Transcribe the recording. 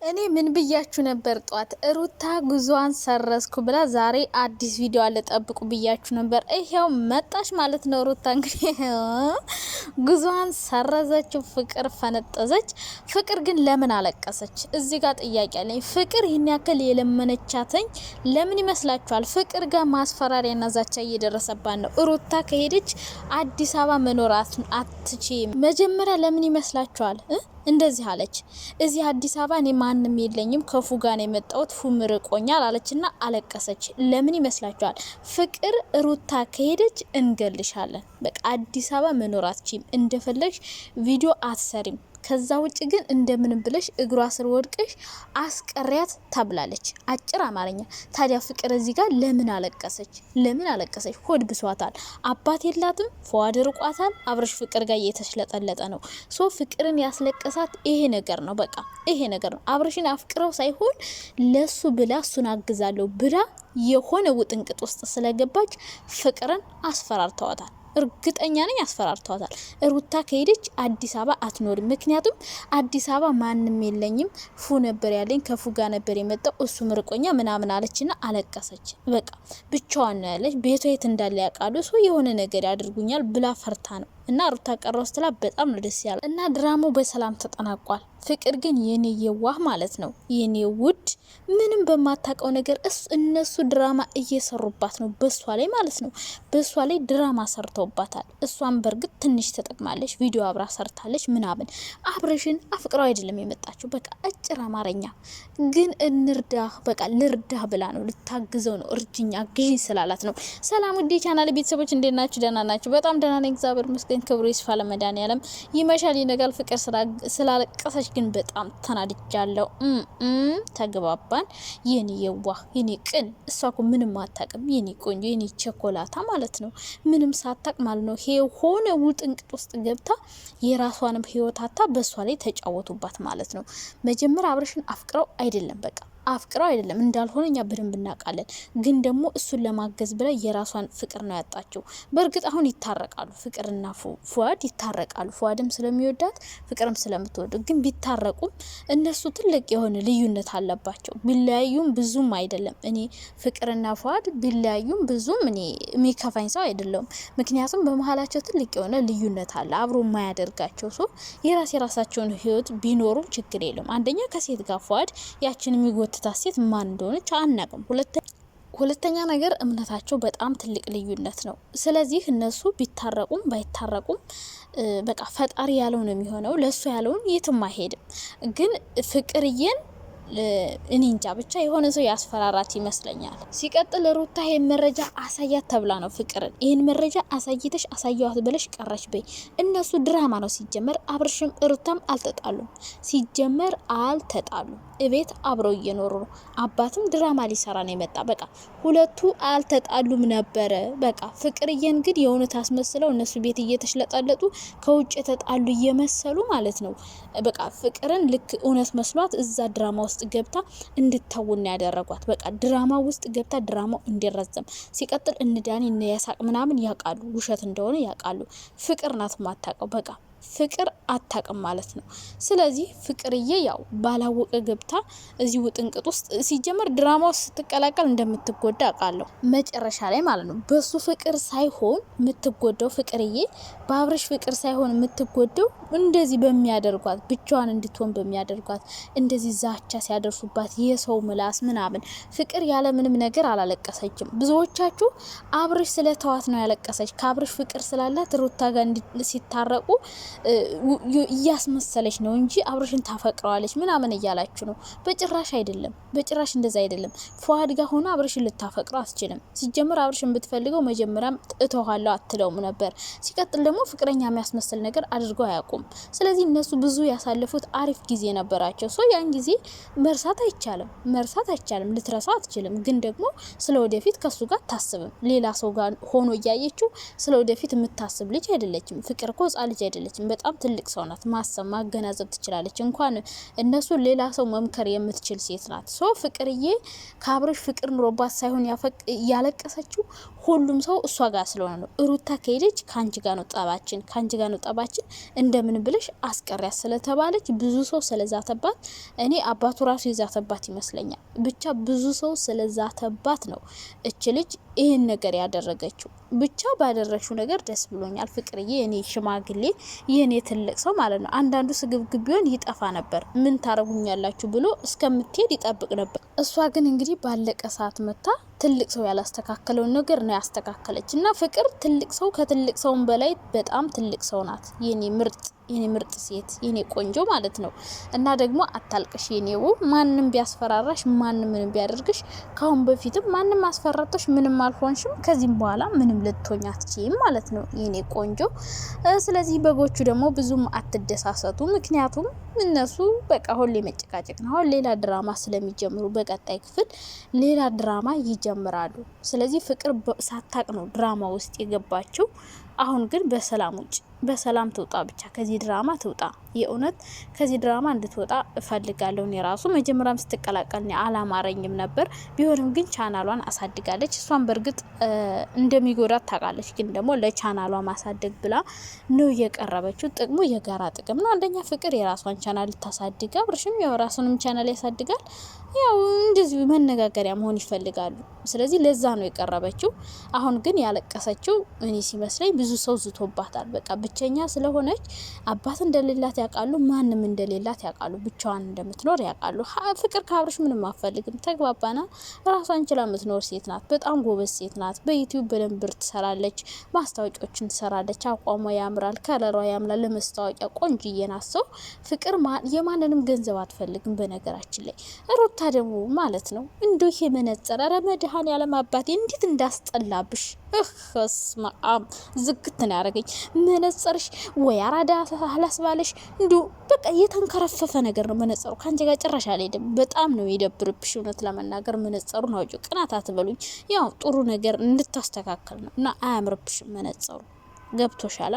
እኔ ምን ብያችሁ ነበር? ጧት ሩታ ጉዟን ሰረዝኩ ብላ ዛሬ አዲስ ቪዲዮ አለ ጠብቁ ብያችሁ ነበር። ይሄው መጣች ማለት ነው። ሩታ እንግዲህ ጉዟን ሰረዘችው፣ ፍቅር ፈነጠዘች። ፍቅር ግን ለምን አለቀሰች? እዚህ ጋር ጥያቄ አለኝ። ፍቅር ይህን ያክል የለመነቻተኝ ለምን ይመስላችኋል? ፍቅር ጋር ማስፈራሪያና ዛቻ እየደረሰባት ነው። ሩታ ከሄደች አዲስ አበባ መኖር አትችይም። መጀመሪያ ለምን ይመስላችኋል እንደዚህ አለች? እዚህ አዲስ አበባ እኔ ማንም የለኝም ከፉ ጋር ነው የመጣሁት፣ ፉ ምርቆኛል አለችና አለቀሰች። ለምን ይመስላችኋል? ፍቅር ሩታ ከሄደች እንገልሻለን፣ በቃ አዲስ አበባ መኖር አትችይም፣ እንደፈለግሽ ቪዲዮ አትሰሪም፣ ከዛ ውጭ ግን እንደምን ብለሽ እግሯ ስር ወድቀሽ አስቀሪያት ተብላለች። አጭር አማርኛ። ታዲያ ፍቅር እዚህ ጋር ለምን አለቀሰች? ለምን አለቀሰች? ሆድ ብሷታል። አባት የላትም፣ ፏድ ርቋታል። አብረሽ ፍቅር ጋር እየተሽለጠለጠ ነው። ሶ ፍቅርን ያስለቀሳት ይሄ ነገር ነው። በቃ ይሄ ነገር ነው። አብረሽን አፍቅረው ሳይሆን ለሱ ብላ እሱን አግዛለሁ ብላ የሆነ ውጥንቅጥ ውስጥ ስለገባች ፍቅርን አስፈራርተዋታል። እርግጠኛ ነኝ አስፈራርተዋታል። ሩታ ከሄደች አዲስ አበባ አትኖርም። ምክንያቱም አዲስ አበባ ማንም የለኝም፣ ፉ ነበር ያለኝ፣ ከፉ ጋር ነበር የመጣው፣ እሱ ምርቆኛ ምናምን አለችና አለቀሰች። በቃ ብቻዋን ነው ያለች። ቤቷ የት እንዳለ ያውቃሉ። ሰው የሆነ ነገር ያድርጉኛል ብላ ፈርታ ነው። እና ሩታ ቀረው ስትላ በጣም ነው ደስ ያለ። እና ድራማው በሰላም ተጠናቋል። ፍቅር ግን የኔ የዋህ ማለት ነው፣ የኔ ውድ ምንም በማታውቀው ነገር እነሱ ድራማ እየሰሩባት ነው፣ በሷ ላይ ማለት ነው። በሷ ላይ ድራማ ሰርተውባታል። እሷን በእርግጥ ትንሽ ተጠቅማለች፣ ቪዲዮ አብራ ሰርታለች ምናምን። አብረሽን አፍቅረው አይደለም የመጣችው። በቃ አጭር አማርኛ ግን እንርዳህ፣ በቃ ልርዳህ ብላ ነው፣ ልታግዘው ነው። እርጅኛ ግዢ ስላላት ነው። ሰላም ውዴ ቻናል ቤተሰቦች እንዴት ናችሁ? ደህና ናችሁ? በጣም ደህና ነኝ፣ እግዚአብሔር ይመስገን። ክብሩ ይስፋ ለመድኃኒዓለም። ይመሻል ይነጋል። ፍቅር ስላለቀሰች ግን በጣም ተናድጃለሁ። ተግባባን። የኔ የዋህ የኔ ቅን፣ እሷ እኮ ምንም አታውቅም። የኔ ቆንጆ የኔ ቸኮላታ ማለት ነው። ምንም ሳታውቅ ማለት ነው ሆነ ውጥንቅጥ ውስጥ ገብታ የራሷንም ህይወታታ በእሷ ላይ ተጫወቱባት ማለት ነው። መጀመሪያ አብረሽን አፍቅረው አይደለም፣ በቃ አፍቅረው አይደለም እንዳልሆነ እኛ በደንብ እናውቃለን። ግን ደግሞ እሱን ለማገዝ ብላ የራሷን ፍቅር ነው ያጣችው። በእርግጥ አሁን ይታረቃሉ፣ ፍቅርና ፉአድ ይታረቃሉ። ፉአድም ስለሚወዳት ፍቅርም ስለምትወደው። ግን ቢታረቁም እነሱ ትልቅ የሆነ ልዩነት አለባቸው። ቢለያዩም ብዙም አይደለም። እኔ ፍቅርና ፉአድ ቢለያዩም ብዙም እኔ የሚከፋኝ ሰው አይደለም። ምክንያቱም በመሀላቸው ትልቅ የሆነ ልዩነት አለ፣ አብሮ የማያደርጋቸው ሰው የራሳቸውን ህይወት ቢኖሩም ችግር የለም። አንደኛ ከሴት ጋር ፉአድ ያችን የሚጎትታ ሴት ማን እንደሆነች አናውቅም። ሁለተኛ ነገር እምነታቸው በጣም ትልቅ ልዩነት ነው። ስለዚህ እነሱ ቢታረቁም ባይታረቁም በቃ ፈጣሪ ያለው ነው የሚሆነው። ለሱ ያለውን የትም አይሄድም። ግን ፍቅርዬን እኔ እንጃ ብቻ የሆነ ሰው ያስፈራራት ይመስለኛል። ሲቀጥል ሩታ ይሄን መረጃ አሳያት ተብላ ነው ፍቅርን። ይሄን መረጃ አሳይተሽ አሳያዋት ብለሽ ቀረሽ በይ። እነሱ ድራማ ነው ሲጀመር። አብርሽም ሩታም አልተጣሉም፣ ሲጀመር አልተጣሉም። እቤት አብረው እየኖሩ ነው። አባትም ድራማ ሊሰራ ነው የመጣ። በቃ ሁለቱ አልተጣሉም ነበረ። በቃ ፍቅርዬን ግን የእውነት አስመስለው እነሱ ቤት እየተሽለጠለጡ ከውጭ የተጣሉ እየመሰሉ ማለት ነው። በቃ ፍቅርን ልክ እውነት መስሏት እዛ ድራማ ውስጥ ገብታ እንድታውን ያደረጓት። በቃ ድራማ ውስጥ ገብታ ድራማው እንዲረዘም። ሲቀጥል እንዳኒ ያሳቅ ምናምን ያውቃሉ፣ ውሸት እንደሆነ ያውቃሉ። ፍቅር ናት ማታውቀው። በቃ ፍቅር አታውቅም ማለት ነው። ስለዚህ ፍቅርዬ ያው ባላወቀ ገብታ እዚህ ውጥንቅጥ ውስጥ ሲጀመር ድራማው ስትቀላቀል እንደምትጎዳ አውቃለሁ፣ መጨረሻ ላይ ማለት ነው። በሱ ፍቅር ሳይሆን የምትጎዳው ፍቅርዬ፣ በአብረሽ ፍቅር ሳይሆን የምትጎዳው እንደዚህ በሚያደርጓት፣ ብቻዋን እንድትሆን በሚያደርጓት፣ እንደዚህ ዛቻ ሲያደርሱባት፣ የሰው ምላስ ምናምን። ፍቅር ያለ ምንም ነገር አላለቀሰችም። ብዙዎቻችሁ አብረሽ ስለተዋት ነው ያለቀሰች። ከአብረሽ ፍቅር ስላላት ሩታ ጋር ሲታረቁ እያስመሰለች ነው እንጂ አብረሽን ታፈቅረዋለች ምናምን እያላችሁ ነው። በጭራሽ አይደለም፣ በጭራሽ እንደዛ አይደለም። ፉአድ ጋር ሆነ አብረሽን ልታፈቅረው አትችልም። ሲጀምር አብረሽን ብትፈልገው መጀመሪያም እተዋለሁ አትለውም ነበር። ሲቀጥል ደግሞ ፍቅረኛ የሚያስመስል ነገር አድርገው አያውቁም። ስለዚህ እነሱ ብዙ ያሳለፉት አሪፍ ጊዜ ነበራቸው። ያን ጊዜ መርሳት አይቻልም፣ ልትረሳው አትችልም። ግን ደግሞ ስለ ወደፊት ከሱ ጋር ታስብም። ሌላ ሰው ጋር ሆኖ እያየችው ስለ ወደፊት የምታስብ ልጅ አይደለችም። ፍቅር እኮ ህጻን ልጅ አይደለችም። በጣም ትልቅ ሰው ናት። ማሰብ ማገናዘብ ትችላለች። እንኳን እነሱ ሌላ ሰው መምከር የምትችል ሴት ናት። ፍቅርዬ ከአብረሽ ፍቅር ኑሮባት ሳይሆን ያለቀሰችው ሁሉም ሰው እሷ ጋር ስለሆነ ነው። ሩታ ከሄደች ካንቺ ጋር ነው ጠባችን እንደምን ብለሽ አስቀሪያ ስለተባለች ብዙ ሰው ስለዛተባት፣ እኔ አባቱ ራሱ ይዛተባት ይመስለኛል። ብቻ ብዙ ሰው ስለዛተባት ነው እች ልጅ ይህን ነገር ያደረገችው። ብቻ ባደረግሽው ነገር ደስ ብሎኛል ፍቅርዬ፣ የኔ ሽማግሌ፣ የኔ ትልቅ ሰው ማለት ነው። አንዳንዱ ስግብግብ ቢሆን ይጠፋ ነበር፣ ምን ታረጉኛላችሁ ብሎ እስከምትሄድ ይጠብቅ ነበር። እሷ ግን እንግዲህ ባለቀ ሰዓት መታ ትልቅ ሰው ያላስተካከለውን ነገር ነው ያስተካከለች። እና ፍቅር ትልቅ ሰው ከትልቅ ሰውም በላይ በጣም ትልቅ ሰው ናት። የኔ ምርጥ ሴት፣ የኔ ቆንጆ ማለት ነው። እና ደግሞ አታልቅሽ የኔ ውብ። ማንም ቢያስፈራራሽ፣ ማንም ምንም ቢያደርግሽ፣ ካሁን በፊትም ማንም አስፈራራሽ ምንም አልሆንሽም። ከዚህም በኋላ ምንም ልትሆኝ አትችይም ማለት ነው የኔ ቆንጆ። ስለዚህ በጎቹ ደግሞ ብዙም አትደሳሰቱ። ምክንያቱም እነሱ በቃ ሁሌ መጨቃጨቅ ነው። አሁን ሌላ ድራማ ስለሚጀምሩ በቀጣይ ክፍል ሌላ ድራማ ይጀምራሉ። ስለዚህ ፍቅር ሳታቅ ነው ድራማ ውስጥ የገባችው። አሁን ግን በሰላም ትውጣ፣ ብቻ ከዚህ ድራማ ትውጣ። የእውነት ከዚህ ድራማ እንድትወጣ እፈልጋለሁ። እኔ ራሱ መጀመሪያም ስትቀላቀል አላማረኝም ነበር። ቢሆንም ግን ቻናሏን አሳድጋለች። እሷን በእርግጥ እንደሚጎዳት ታውቃለች፣ ግን ደግሞ ለቻናሏ ማሳደግ ብላ ነው የቀረበችው። ጥቅሙ የጋራ ጥቅም ነው። አንደኛ ፍቅር የራሷን ቻናል ልታሳድግ፣ አብርሽም የራሱንም ቻናል ያሳድጋል። ያው እንደዚህ መነጋገሪያ መሆን ይፈልጋሉ። ስለዚህ ለዛ ነው የቀረበችው። አሁን ግን ያለቀሰችው እኔ ሲመስለኝ ብዙ ሰው ዝቶባታል። በቃ ብቸኛ ስለሆነች አባት እንደሌላት ያውቃሉ፣ ማንም እንደሌላት ያውቃሉ፣ ብቻዋን እንደምትኖር ያውቃሉ። ፍቅር ከአብርሽ ምንም አፈልግም፣ ተግባባና። ራሷን ችላ የምትኖር ሴት ናት። በጣም ጎበዝ ሴት ናት። በዩቲዩብ በደንብ ብር ትሰራለች፣ ማስታወቂያዎችን ትሰራለች። አቋሟ ያምራል፣ ከለሯ ያምራል። ለማስታወቂያ ቆንጅዬ ናት። ሰው ፍቅር የማንንም ገንዘብ አትፈልግም። በነገራችን ላይ ሩታ ደግሞ ማለት ነው እንዶ ይሄ መነጽር ረመድሃን ያለም አባቴ እንዴት እንዳስጠላብሽ እስማም ዝግት ነው ያደረገኝ መነጽርሽ። ወይ አራዳ አላስባለሽ እንዶ በቃ የተንከረፈፈ ነገር ነው መነጽሩ። ካንቺ ጋር ጭራሽ አልሄድም። በጣም ነው የደብርብሽ እውነት ለመናገር መነጽሩን አውጪ። ቅናት አትበሉኝ። ያው ጥሩ ነገር እንድታስተካከል ነው እና አያምርብሽም መነጽሩ። ገብቶሻላ?